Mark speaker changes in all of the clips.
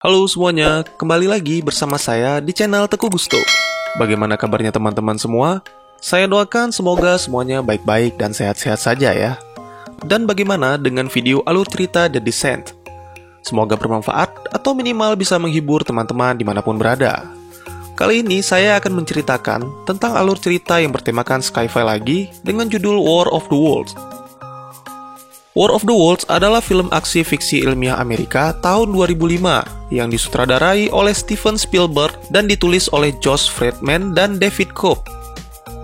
Speaker 1: Halo semuanya, kembali lagi bersama saya di channel Teguh Gusto. Bagaimana kabarnya teman-teman semua? Saya doakan semoga semuanya baik-baik dan sehat-sehat saja ya. Dan bagaimana dengan video alur cerita The Descent? Semoga bermanfaat atau minimal bisa menghibur teman-teman dimanapun berada. Kali ini saya akan menceritakan tentang alur cerita yang bertemakan sci-fi lagi dengan judul War of the Worlds. War of the Worlds adalah film aksi fiksi ilmiah Amerika tahun 2005 yang disutradarai oleh Steven Spielberg dan ditulis oleh Josh Friedman dan David Koepp.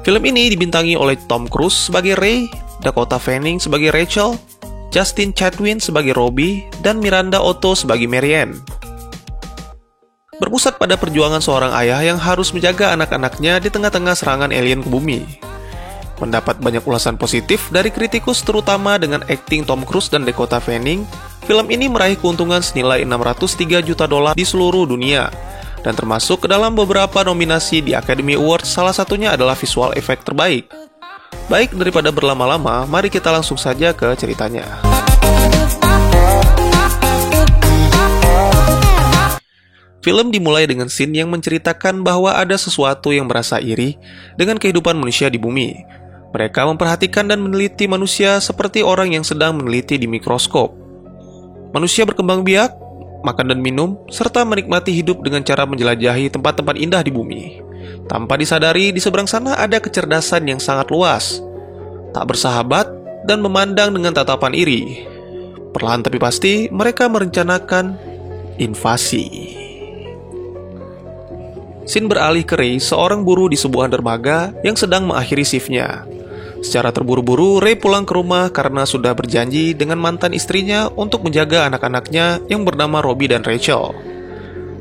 Speaker 1: Film ini dibintangi oleh Tom Cruise sebagai Ray, Dakota Fanning sebagai Rachel, Justin Chatwin sebagai Robbie, dan Miranda Otto sebagai Marianne. Berpusat pada perjuangan seorang ayah yang harus menjaga anak-anaknya di tengah-tengah serangan alien ke bumi. Mendapat banyak ulasan positif dari kritikus terutama dengan akting Tom Cruise dan Dakota Fanning, film ini meraih keuntungan senilai $603 juta di seluruh dunia dan termasuk ke dalam beberapa nominasi di Academy Awards, salah satunya adalah visual effect terbaik. Baik, daripada berlama-lama, mari kita langsung saja ke ceritanya. Film dimulai dengan scene yang menceritakan bahwa ada sesuatu yang merasa iri dengan kehidupan manusia di bumi. Mereka memperhatikan dan meneliti manusia seperti orang yang sedang meneliti di mikroskop. Manusia berkembang biak, makan dan minum, serta menikmati hidup dengan cara menjelajahi tempat-tempat indah di bumi. Tanpa disadari, di seberang sana ada kecerdasan yang sangat luas, tak bersahabat, dan memandang dengan tatapan iri. Perlahan tapi pasti, mereka merencanakan invasi. Scene beralih ke Ray, seorang buruh di sebuah dermaga yang sedang mengakhiri shiftnya. Secara terburu-buru, Ray pulang ke rumah karena sudah berjanji dengan mantan istrinya untuk menjaga anak-anaknya yang bernama Robbie dan Rachel.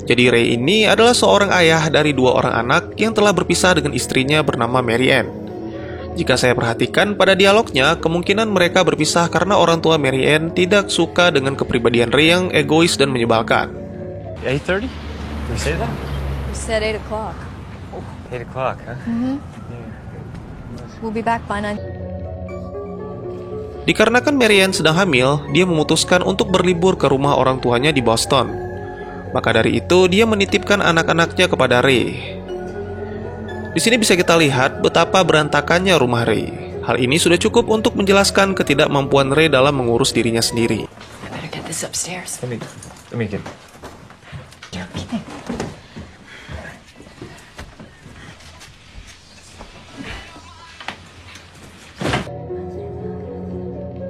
Speaker 1: Jadi Ray ini adalah seorang ayah dari 2 orang anak yang telah berpisah dengan istrinya bernama Marianne. Jika saya perhatikan pada dialognya, kemungkinan mereka berpisah karena orang tua Marianne tidak suka dengan kepribadian Ray yang egois dan menyebalkan.
Speaker 2: 8:30? Did we say that?
Speaker 3: We said 8 o'clock.
Speaker 2: 8 o'clock, huh?
Speaker 3: We'll be back by 9.
Speaker 1: Dikarenakan Marianne sedang hamil, dia memutuskan untuk berlibur ke rumah orang tuanya di Boston. Maka dari itu, dia menitipkan anak-anaknya kepada Ray. Di sini bisa kita lihat betapa berantakannya rumah Ray. Hal ini sudah cukup untuk menjelaskan ketidakmampuan Ray dalam mengurus dirinya sendiri.
Speaker 3: I better get this upstairs.
Speaker 2: Let me get.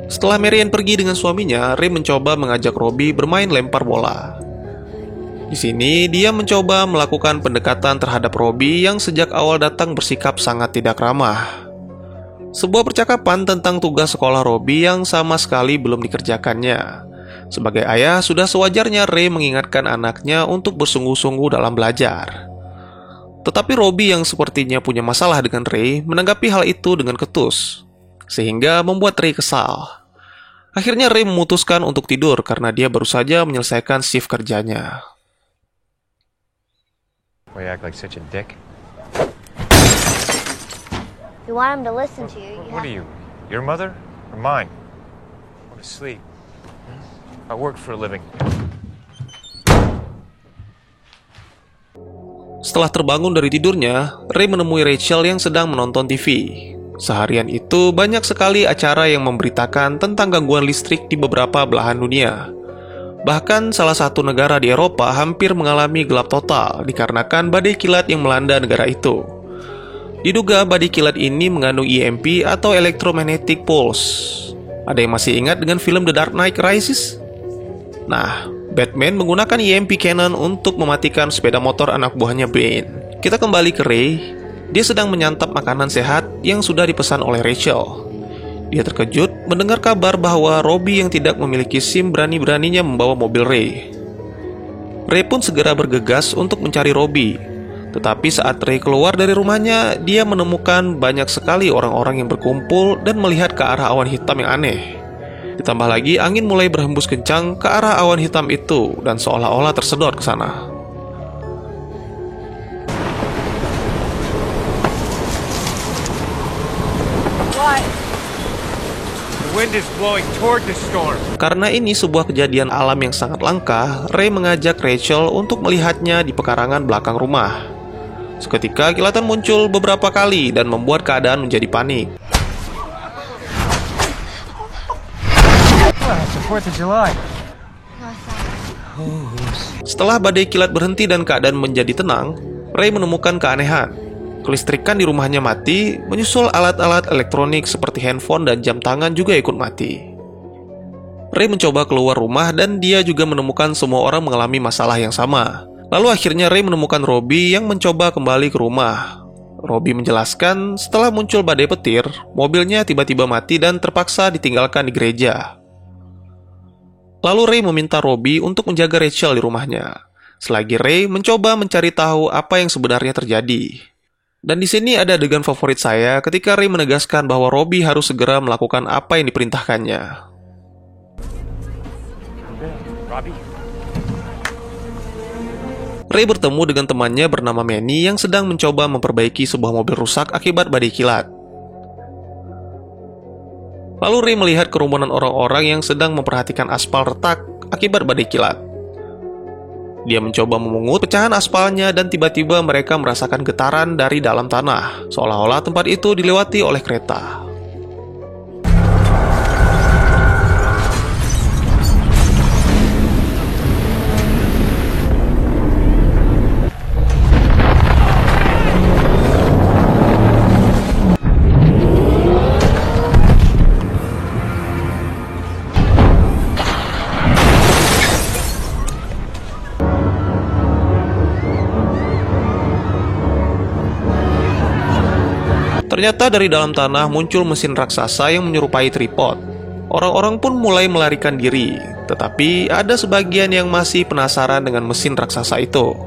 Speaker 1: Setelah Marianne pergi dengan suaminya, Ray mencoba mengajak Robbie bermain lempar bola. Di sini, dia mencoba melakukan pendekatan terhadap Robbie yang sejak awal datang bersikap sangat tidak ramah. Sebuah percakapan tentang tugas sekolah Robbie yang sama sekali belum dikerjakannya. Sebagai ayah, sudah sewajarnya Ray mengingatkan anaknya untuk bersungguh-sungguh dalam belajar. Tetapi Robbie yang sepertinya punya masalah dengan Ray menanggapi hal itu dengan ketus, sehingga membuat Ray kesal. Akhirnya Ray memutuskan untuk tidur karena dia baru saja menyelesaikan shift kerjanya.
Speaker 2: Why you act like such a dick?
Speaker 4: You want him to listen to you.
Speaker 2: What are you? Your mother or mine? I want to sleep. I work for a living.
Speaker 1: Setelah terbangun dari tidurnya, Ray menemui Rachel yang sedang menonton TV. Seharian itu banyak sekali acara yang memberitakan tentang gangguan listrik di beberapa belahan dunia. Bahkan salah satu negara di Eropa hampir mengalami gelap total dikarenakan badai kilat yang melanda negara itu. Diduga badai kilat ini mengandung EMP atau Electromagnetic Pulse. Ada yang masih ingat dengan film The Dark Knight Rises? Nah, Batman menggunakan EMP cannon untuk mematikan sepeda motor anak buahnya Bane. Kita kembali ke Ray. Dia sedang menyantap makanan sehat yang sudah dipesan oleh Rachel. Dia terkejut mendengar kabar bahwa Robbie yang tidak memiliki SIM berani-beraninya membawa mobil Ray. Ray pun segera bergegas untuk mencari Robbie. Tetapi saat Ray keluar dari rumahnya, dia menemukan banyak sekali orang-orang yang berkumpul dan melihat ke arah awan hitam yang aneh. Ditambah lagi, angin mulai berhembus kencang ke arah awan hitam itu dan seolah-olah tersedot ke sana.
Speaker 2: wind is blowing toward the storm.
Speaker 1: Karena ini sebuah kejadian alam yang sangat langka, Ray mengajak Rachel untuk melihatnya di pekarangan belakang rumah. Seketika kilatan muncul beberapa kali dan membuat keadaan menjadi panik.
Speaker 2: It's the 4th of July.
Speaker 1: Setelah badai kilat berhenti dan keadaan menjadi tenang, Ray menemukan keanehan. Kelistrikan di rumahnya mati, menyusul alat-alat elektronik seperti handphone dan jam tangan juga ikut mati. Ray mencoba keluar rumah dan dia juga menemukan semua orang mengalami masalah yang sama. Lalu akhirnya Ray menemukan Robbie yang mencoba kembali ke rumah. Robbie menjelaskan setelah muncul badai petir, mobilnya tiba-tiba mati dan terpaksa ditinggalkan di gereja. Lalu Ray meminta Robbie untuk menjaga Rachel di rumahnya. Selagi Ray mencoba mencari tahu apa yang sebenarnya terjadi. Dan di sini ada adegan favorit saya ketika Ray menegaskan bahwa Robbie harus segera melakukan apa yang diperintahkannya.
Speaker 2: Robbie?
Speaker 1: Ray bertemu dengan temannya bernama Manny yang sedang mencoba memperbaiki sebuah mobil rusak akibat badai kilat. Lalu Ray melihat kerumunan orang-orang yang sedang memperhatikan aspal retak akibat badai kilat. Dia mencoba memungut pecahan aspalnya dan tiba-tiba mereka merasakan getaran dari dalam tanah, seolah-olah tempat itu dilewati oleh kereta. Ternyata dari dalam tanah muncul mesin raksasa yang menyerupai tripod. Orang-orang pun mulai melarikan diri, tetapi ada sebagian yang masih penasaran dengan mesin raksasa itu.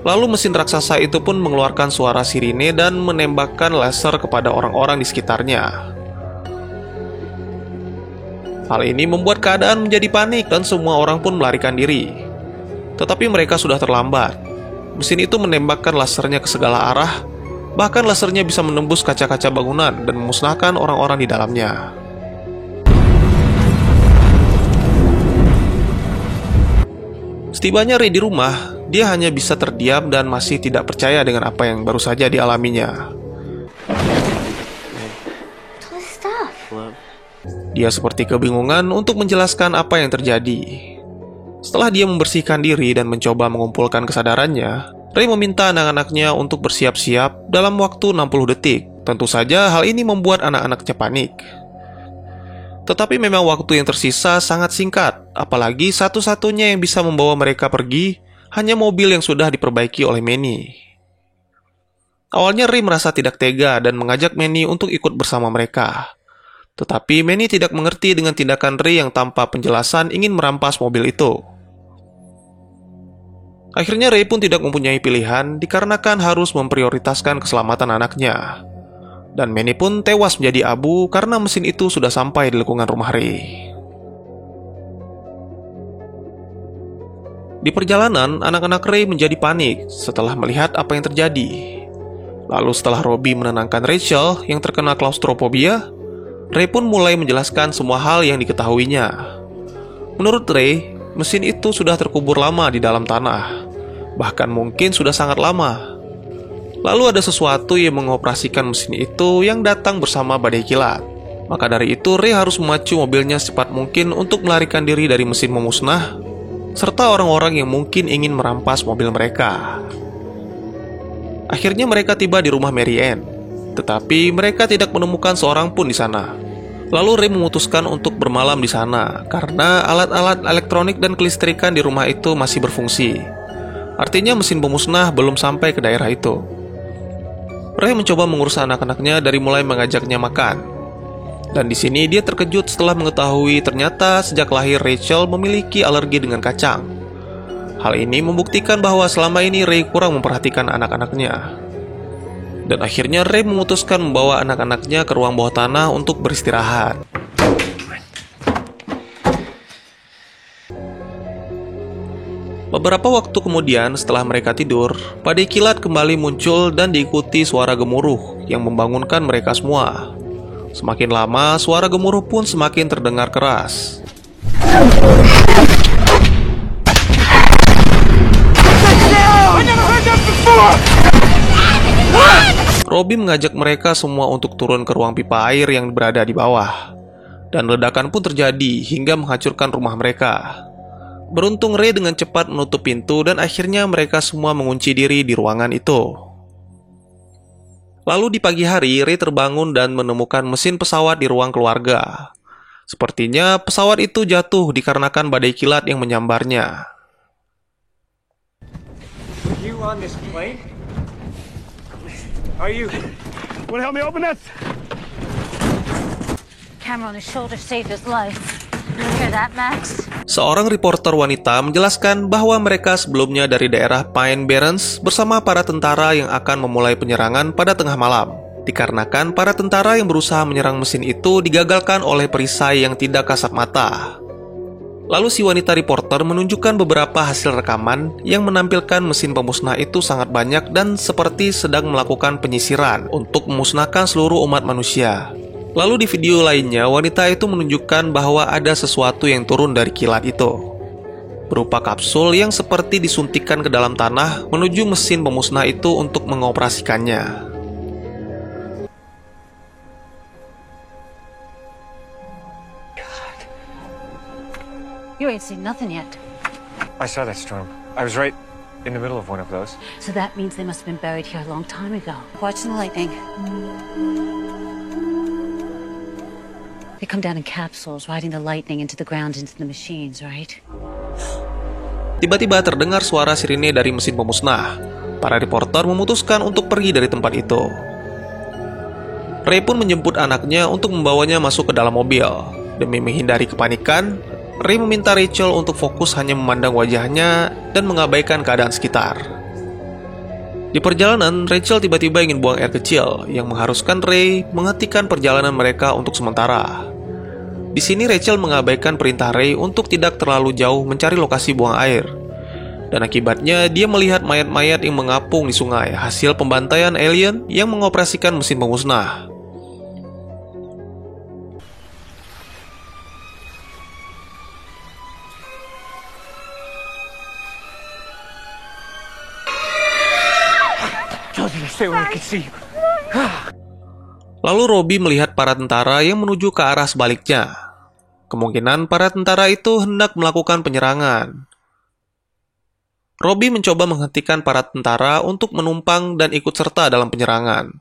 Speaker 1: Lalu mesin raksasa itu pun mengeluarkan suara sirine dan menembakkan laser kepada orang-orang di sekitarnya. Hal ini membuat keadaan menjadi panik dan semua orang pun melarikan diri. Tetapi mereka sudah terlambat. Mesin itu menembakkan lasernya ke segala arah. Bahkan lasernya bisa menembus kaca-kaca bangunan dan memusnahkan orang-orang di dalamnya. Setibanya Ray di rumah, dia hanya bisa terdiam dan masih tidak percaya dengan apa yang baru saja dialaminya. Dia seperti kebingungan untuk menjelaskan apa yang terjadi. Setelah dia membersihkan diri dan mencoba mengumpulkan kesadarannya, Ray meminta anak-anaknya untuk bersiap-siap dalam waktu 60 detik. Tentu saja hal ini membuat anak-anaknya panik. Tetapi memang waktu yang tersisa sangat singkat, apalagi satu-satunya yang bisa membawa mereka pergi hanya mobil yang sudah diperbaiki oleh Manny. Awalnya Ray merasa tidak tega dan mengajak Manny untuk ikut bersama mereka. Tetapi Manny tidak mengerti dengan tindakan Ray yang tanpa penjelasan ingin merampas mobil itu. Akhirnya Ray pun tidak mempunyai pilihan dikarenakan harus memprioritaskan keselamatan anaknya. Dan Manny pun tewas menjadi abu karena mesin itu sudah sampai di lingkungan rumah Ray. Di perjalanan, anak-anak Ray menjadi panik setelah melihat apa yang terjadi. Lalu setelah Robbie menenangkan Rachel yang terkena klaustrofobia, Ray pun mulai menjelaskan semua hal yang diketahuinya. Menurut Ray, mesin itu sudah terkubur lama di dalam tanah. Bahkan mungkin sudah sangat lama. Lalu ada sesuatu yang mengoperasikan mesin itu yang datang bersama badai kilat. Maka dari itu Ray harus memacu mobilnya secepat mungkin untuk melarikan diri dari mesin memusnah, serta orang-orang yang mungkin ingin merampas mobil mereka. Akhirnya mereka tiba di rumah Mary Ann, tetapi mereka tidak menemukan seorang pun di sana. Lalu Ray memutuskan untuk bermalam di sana karena alat-alat elektronik dan kelistrikan di rumah itu masih berfungsi. Artinya mesin pemusnah belum sampai ke daerah itu. Ray mencoba mengurus anak-anaknya dari mulai mengajaknya makan. Dan di sini dia terkejut setelah mengetahui ternyata sejak lahir Rachel memiliki alergi dengan kacang. Hal ini membuktikan bahwa selama ini Ray kurang memperhatikan anak-anaknya. Dan akhirnya Ray memutuskan membawa anak-anaknya ke ruang bawah tanah untuk beristirahat. Beberapa waktu kemudian setelah mereka tidur, badai kilat kembali muncul dan diikuti suara gemuruh yang membangunkan mereka semua. Semakin lama, suara gemuruh pun semakin terdengar keras. Robbie mengajak mereka semua untuk turun ke ruang pipa air yang berada di bawah. Dan ledakan pun terjadi hingga menghancurkan rumah mereka. Beruntung Ray dengan cepat menutup pintu dan akhirnya mereka semua mengunci diri di ruangan itu. Lalu di pagi hari, Ray terbangun dan menemukan mesin pesawat di ruang keluarga. Sepertinya pesawat itu jatuh dikarenakan badai kilat yang menyambarnya.
Speaker 2: You on this plane? Are you? Want to help me open this?
Speaker 5: Camera on his shoulder saved his life. You hear that, Max?
Speaker 1: Seorang reporter wanita menjelaskan bahwa mereka sebelumnya dari daerah Pine Barrens bersama para tentara yang akan memulai penyerangan pada tengah malam. Dikarenakan para tentara yang berusaha menyerang mesin itu digagalkan oleh perisai yang tidak kasat mata. Lalu si wanita reporter menunjukkan beberapa hasil rekaman yang menampilkan mesin pemusnah itu sangat banyak dan seperti sedang melakukan penyisiran untuk memusnahkan seluruh umat manusia. Lalu di video lainnya, wanita itu menunjukkan bahwa ada sesuatu yang turun dari kilat itu, berupa kapsul yang seperti disuntikkan ke dalam tanah menuju mesin pemusnah itu untuk mengoperasikannya.
Speaker 5: You ain't seen nothing yet.
Speaker 2: I saw that storm. I was right in the middle of one of those.
Speaker 5: So that means they must have been buried here a long time ago. Watching the lightning. They come down in capsules, riding the lightning into the ground, into the machines, right?
Speaker 1: Tiba-tiba terdengar suara sirine dari mesin pemusnah. Para reporter memutuskan untuk pergi dari tempat itu. Ray pun menjemput anaknya untuk membawanya masuk ke dalam mobil. Demi menghindari kepanikan, Ray meminta Rachel untuk fokus hanya memandang wajahnya dan mengabaikan keadaan sekitar. Di perjalanan, Rachel tiba-tiba ingin buang air kecil yang mengharuskan Ray menghentikan perjalanan mereka untuk sementara. Di sini Rachel mengabaikan perintah Ray untuk tidak terlalu jauh mencari lokasi buang air. Dan akibatnya dia melihat mayat-mayat yang mengapung di sungai hasil pembantaian alien yang mengoperasikan mesin pemusnah. Lalu Robbie melihat para tentara yang menuju ke arah sebaliknya. Kemungkinan para tentara itu hendak melakukan penyerangan. Robbie mencoba menghentikan para tentara untuk menumpang dan ikut serta dalam penyerangan.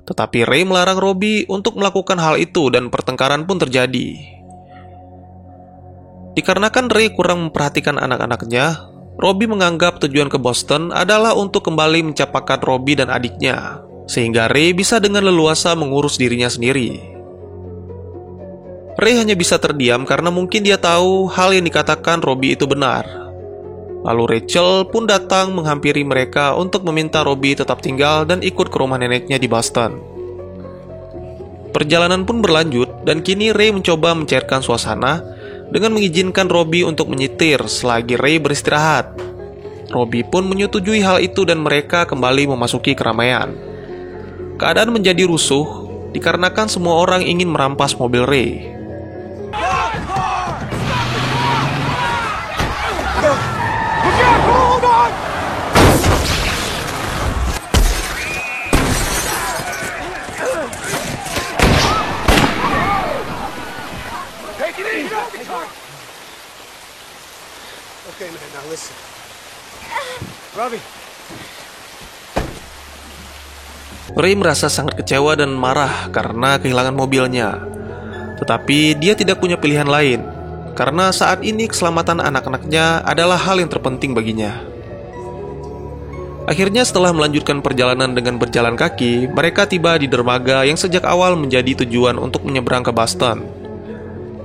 Speaker 1: Tetapi Ray melarang Robbie untuk melakukan hal itu dan pertengkaran pun terjadi. Dikarenakan Ray kurang memperhatikan anak-anaknya, Robbie menganggap tujuan ke Boston adalah untuk kembali mencapakan Robbie dan adiknya, sehingga Ray bisa dengan leluasa mengurus dirinya sendiri. Ray hanya bisa terdiam karena mungkin dia tahu hal yang dikatakan Robbie itu benar. Lalu Rachel pun datang menghampiri mereka untuk meminta Robbie tetap tinggal dan ikut ke rumah neneknya di Boston. Perjalanan pun berlanjut dan kini Ray mencoba mencairkan suasana dengan mengizinkan Robbie untuk menyetir selagi Ray beristirahat. Robbie pun menyetujui hal itu dan mereka kembali memasuki keramaian. Keadaan menjadi rusuh dikarenakan semua orang ingin merampas mobil Ray.
Speaker 6: Okay, man, now listen. Robbie.
Speaker 1: Ray merasa sangat kecewa dan marah karena kehilangan mobilnya. Tetapi dia tidak punya pilihan lain, karena saat ini keselamatan anak-anaknya adalah hal yang terpenting baginya. Akhirnya setelah melanjutkan perjalanan dengan berjalan kaki, mereka tiba di dermaga yang sejak awal menjadi tujuan untuk menyeberang ke Boston.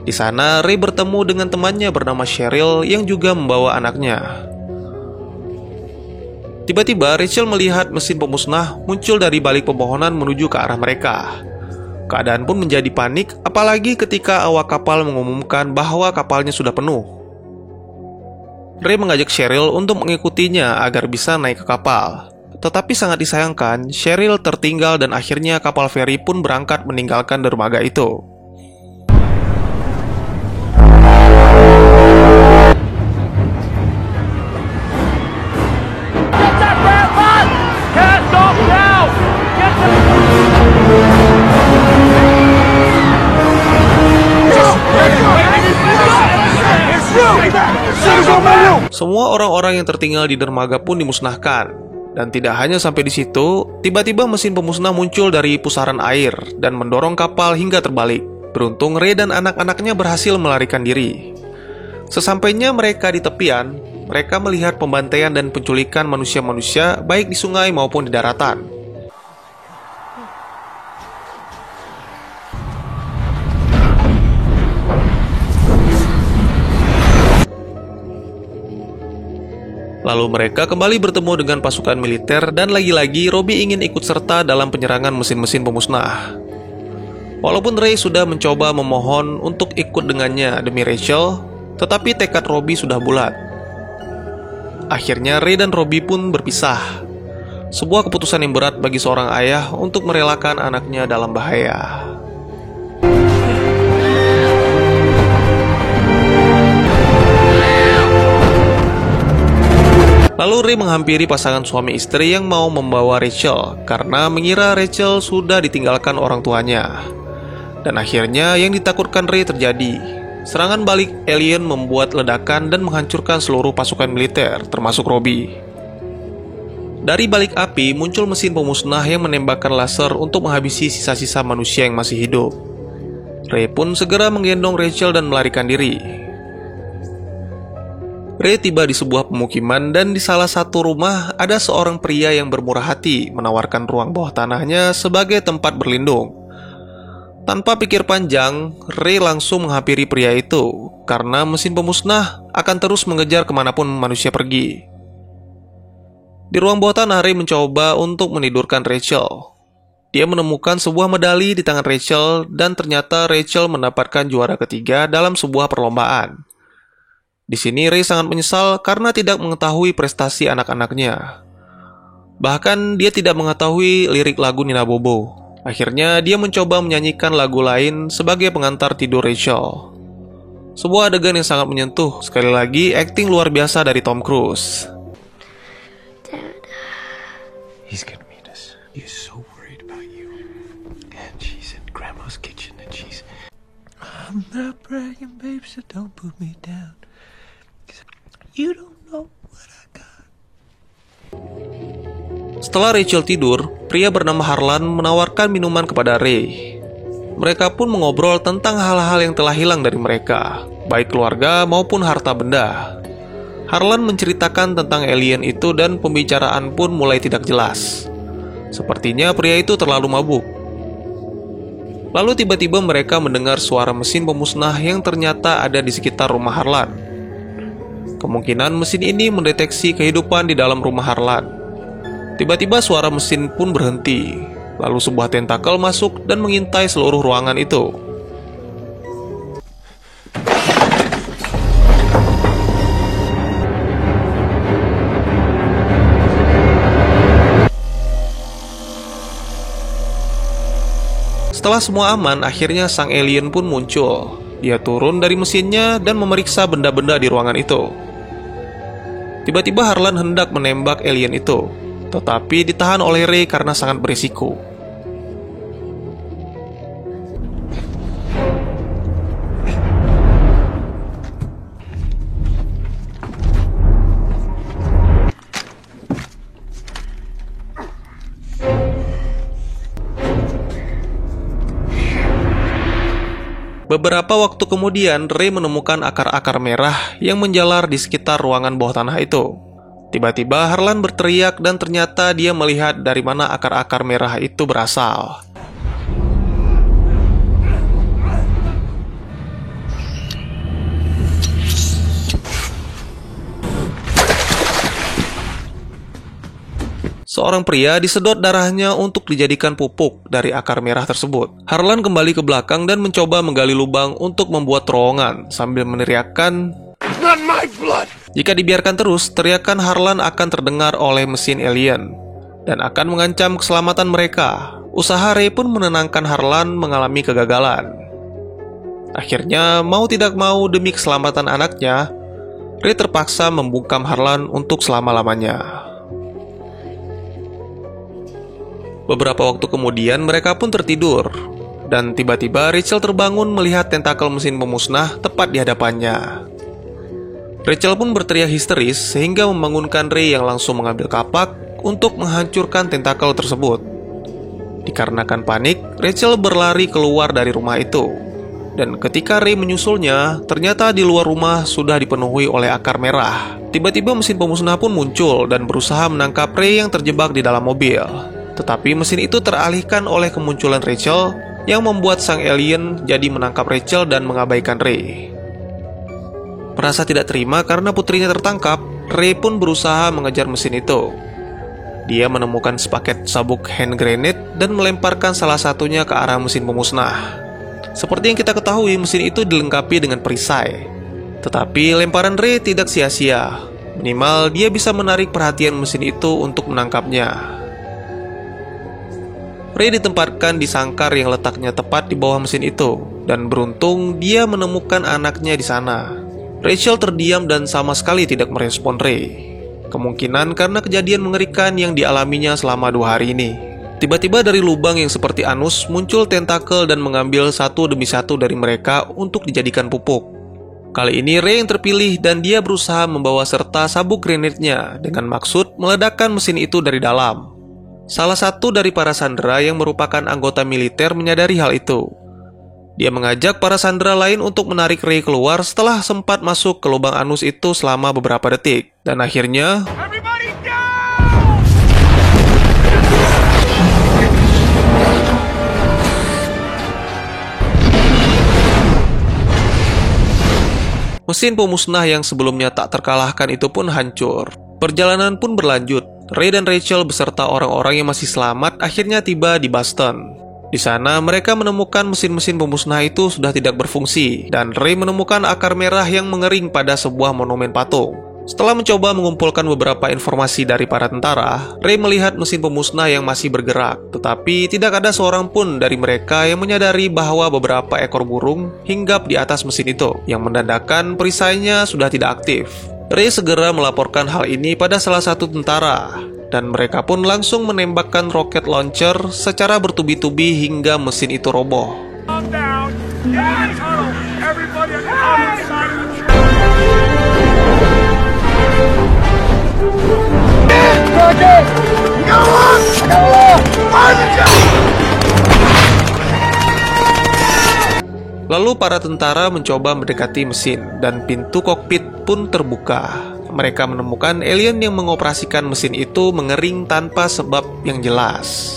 Speaker 1: Di sana, Ray bertemu dengan temannya bernama Cheryl yang juga membawa anaknya. Tiba-tiba, Rachel melihat mesin pemusnah muncul dari balik pepohonan menuju ke arah mereka. Keadaan pun menjadi panik, apalagi ketika awak kapal mengumumkan bahwa kapalnya sudah penuh. Ray mengajak Cheryl untuk mengikutinya agar bisa naik ke kapal. Tetapi sangat disayangkan, Cheryl tertinggal dan akhirnya kapal feri pun berangkat meninggalkan dermaga itu. Semua orang-orang yang tertinggal di dermaga pun dimusnahkan. Dan tidak hanya sampai di situ, tiba-tiba mesin pemusnah muncul dari pusaran air dan mendorong kapal hingga terbalik. Beruntung Ray dan anak-anaknya berhasil melarikan diri. Sesampainya mereka di tepian, mereka melihat pembantaian dan penculikan manusia-manusia baik di sungai maupun di daratan. Lalu mereka kembali bertemu dengan pasukan militer dan lagi-lagi Robbie ingin ikut serta dalam penyerangan mesin-mesin pemusnah. Walaupun Ray sudah mencoba memohon untuk ikut dengannya demi Rachel, tetapi tekad Robbie sudah bulat. Akhirnya Ray dan Robbie pun berpisah. Sebuah keputusan yang berat bagi seorang ayah untuk merelakan anaknya dalam bahaya. Lalu Ray menghampiri pasangan suami istri yang mau membawa Rachel karena mengira Rachel sudah ditinggalkan orang tuanya. Dan akhirnya yang ditakutkan Ray terjadi. Serangan balik alien membuat ledakan dan menghancurkan seluruh pasukan militer, termasuk Robbie. Dari balik api muncul mesin pemusnah yang menembakkan laser untuk menghabisi sisa-sisa manusia yang masih hidup. Ray pun segera menggendong Rachel dan melarikan diri. Ray tiba di sebuah pemukiman dan di salah satu rumah ada seorang pria yang bermurah hati menawarkan ruang bawah tanahnya sebagai tempat berlindung. Tanpa pikir panjang, Ray langsung menghampiri pria itu karena mesin pemusnah akan terus mengejar kemanapun manusia pergi. Di ruang bawah tanah, Ray mencoba untuk menidurkan Rachel. Dia menemukan sebuah medali di tangan Rachel dan ternyata Rachel mendapatkan juara ketiga dalam sebuah perlombaan. Di sini Ray sangat menyesal karena tidak mengetahui prestasi anak-anaknya. Bahkan dia tidak mengetahui lirik lagu Nina Bobo. Akhirnya dia mencoba menyanyikan lagu lain sebagai pengantar tidur Rachel. Sebuah adegan yang sangat menyentuh. Sekali lagi akting luar biasa dari Tom Cruise.
Speaker 2: He's gonna meet us. He's so worried about you. And she's in Grandma's kitchen and she's... I'm not bragging, babe, so don't put me down. You don't know what I got.
Speaker 1: Setelah Rachel tidur, pria bernama Harlan menawarkan minuman kepada Ray. Mereka pun mengobrol tentang hal-hal yang telah hilang dari mereka, baik keluarga maupun harta benda. Harlan menceritakan tentang alien itu dan pembicaraan pun mulai tidak jelas. Sepertinya pria itu terlalu mabuk. Lalu tiba-tiba mereka mendengar suara mesin pemusnah yang ternyata ada di sekitar rumah Harlan. Kemungkinan mesin ini mendeteksi kehidupan di dalam rumah Harlan. Tiba-tiba suara mesin pun berhenti. Lalu sebuah tentakel masuk dan mengintai seluruh ruangan itu. Setelah semua aman, akhirnya sang alien pun muncul. Dia turun dari mesinnya dan memeriksa benda-benda di ruangan itu. Tiba-tiba Harlan hendak menembak alien itu, tetapi ditahan oleh Ray karena sangat berisiko. Beberapa waktu kemudian, Ray menemukan akar-akar merah yang menjalar di sekitar ruangan bawah tanah itu. Tiba-tiba Harlan berteriak dan ternyata dia melihat dari mana akar-akar merah itu berasal. Seorang pria disedot darahnya untuk dijadikan pupuk dari akar merah tersebut. Harlan kembali ke belakang dan mencoba menggali lubang untuk membuat terowongan sambil meneriakkan, "Not my blood!" Jika dibiarkan terus, teriakan Harlan akan terdengar oleh mesin alien. dan akan mengancam keselamatan mereka. Usaha Ray pun menenangkan Harlan mengalami kegagalan. Akhirnya, mau tidak mau demi keselamatan anaknya, Ray terpaksa membungkam Harlan untuk selama-lamanya. Beberapa waktu kemudian mereka pun tertidur, dan tiba-tiba Rachel terbangun melihat tentakel mesin pemusnah tepat di hadapannya. Rachel pun berteriak histeris sehingga membangunkan Ray yang langsung mengambil kapak untuk menghancurkan tentakel tersebut. Dikarenakan panik, Rachel berlari keluar dari rumah itu. Dan ketika Ray menyusulnya, ternyata di luar rumah sudah dipenuhi oleh akar merah. Tiba-tiba mesin pemusnah pun muncul dan berusaha menangkap Ray yang terjebak di dalam mobil. Tetapi mesin itu teralihkan oleh kemunculan Rachel yang membuat sang alien jadi menangkap Rachel dan mengabaikan Ray. Merasa tidak terima karena putrinya tertangkap, Ray pun berusaha mengejar mesin itu. Dia menemukan sepaket sabuk hand grenade dan melemparkan salah satunya ke arah mesin pemusnah. Seperti yang kita ketahui, mesin itu dilengkapi dengan perisai. Tetapi lemparan Ray tidak sia-sia. Minimal dia bisa menarik perhatian mesin itu untuk menangkapnya. Ray ditempatkan di sangkar yang letaknya tepat di bawah mesin itu, dan beruntung dia menemukan anaknya di sana. Rachel terdiam dan sama sekali tidak merespon Ray. Kemungkinan karena kejadian mengerikan yang dialaminya selama 2 hari ini. Tiba-tiba dari lubang yang seperti anus muncul tentakel dan mengambil satu demi satu dari mereka untuk dijadikan pupuk. Kali ini Ray yang terpilih dan dia berusaha membawa serta sabuk grenade-nya dengan maksud meledakkan mesin itu dari dalam. Salah satu dari para sandera yang merupakan anggota militer menyadari hal itu. Dia mengajak para sandera lain untuk menarik Ray keluar setelah sempat masuk ke lubang anus itu selama beberapa detik. Dan akhirnya, mesin pemusnah yang sebelumnya tak terkalahkan itu pun hancur. Perjalanan pun berlanjut. Ray dan Rachel beserta orang-orang yang masih selamat akhirnya tiba di Boston. Di sana mereka menemukan mesin-mesin pemusnah itu sudah tidak berfungsi, dan Ray menemukan akar merah yang mengering pada sebuah monumen patung. Setelah mencoba mengumpulkan beberapa informasi dari para tentara, Ray melihat mesin pemusnah yang masih bergerak, tetapi tidak ada seorang pun dari mereka yang menyadari bahwa beberapa ekor burung hinggap di atas mesin itu, yang menandakan perisainya sudah tidak aktif. Ray segera melaporkan hal ini pada salah satu tentara, dan mereka pun langsung menembakkan roket launcher secara bertubi-tubi hingga mesin itu roboh. Lalu para tentara mencoba mendekati mesin dan pintu kokpit pun terbuka. Mereka menemukan alien yang mengoperasikan mesin itu mengering tanpa sebab yang jelas.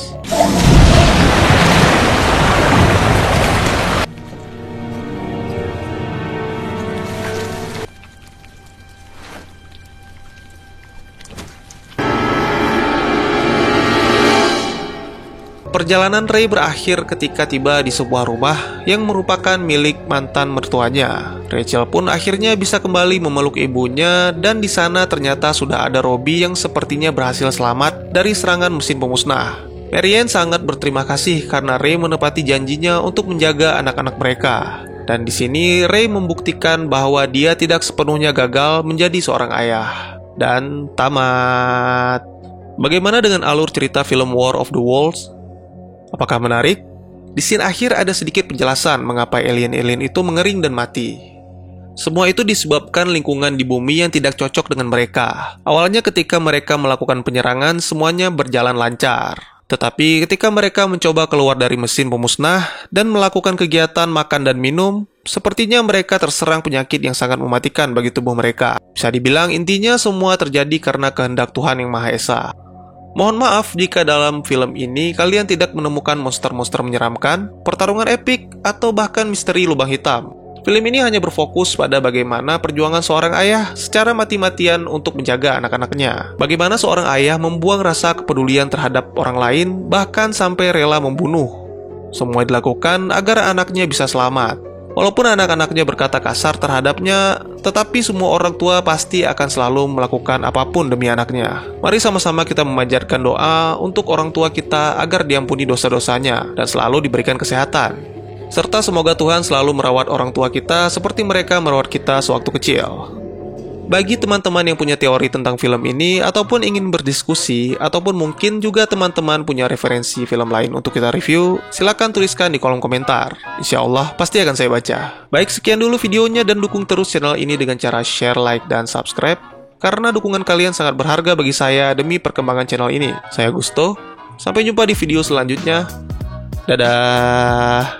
Speaker 1: Perjalanan Ray berakhir ketika tiba di sebuah rumah yang merupakan milik mantan mertuanya. Rachel pun akhirnya bisa kembali memeluk ibunya, dan di sana ternyata sudah ada Robbie yang sepertinya berhasil selamat dari serangan mesin pemusnah. Marianne sangat berterima kasih karena Ray menepati janjinya untuk menjaga anak-anak mereka. Dan di sini Ray membuktikan bahwa dia tidak sepenuhnya gagal menjadi seorang ayah. Dan tamat. Bagaimana dengan alur cerita film War of the Worlds? Apakah menarik? Di scene akhir ada sedikit penjelasan mengapa alien-alien itu mengering dan mati. Semua itu disebabkan lingkungan di bumi yang tidak cocok dengan mereka. Awalnya ketika mereka melakukan penyerangan, semuanya berjalan lancar. Tetapi ketika mereka mencoba keluar dari mesin pemusnah dan melakukan kegiatan makan dan minum, sepertinya mereka terserang penyakit yang sangat mematikan bagi tubuh mereka. Bisa dibilang intinya semua terjadi karena kehendak Tuhan Yang Maha Esa. Mohon maaf jika dalam film ini kalian tidak menemukan monster-monster menyeramkan, pertarungan epik, atau bahkan misteri lubang hitam. Film ini hanya berfokus pada bagaimana perjuangan seorang ayah secara mati-matian untuk menjaga anak-anaknya. Bagaimana seorang ayah membuang rasa kepedulian terhadap orang lain, bahkan sampai rela membunuh. Semua dilakukan agar anaknya bisa selamat. Walaupun anak-anaknya berkata kasar terhadapnya, tetapi semua orang tua pasti akan selalu melakukan apapun demi anaknya. Mari sama-sama kita memanjatkan doa untuk orang tua kita agar diampuni dosa-dosanya dan selalu diberikan kesehatan. Serta semoga Tuhan selalu merawat orang tua kita seperti mereka merawat kita sewaktu kecil. Bagi teman-teman yang punya teori tentang film ini ataupun ingin berdiskusi, ataupun mungkin juga teman-teman punya referensi film lain untuk kita review, silakan tuliskan di kolom komentar. Insya Allah pasti akan saya baca. Baik, sekian dulu videonya dan dukung terus channel ini dengan cara share, like, dan subscribe. Karena dukungan kalian sangat berharga bagi saya demi perkembangan channel ini. Saya Gusto, sampai jumpa di video selanjutnya. Dadah!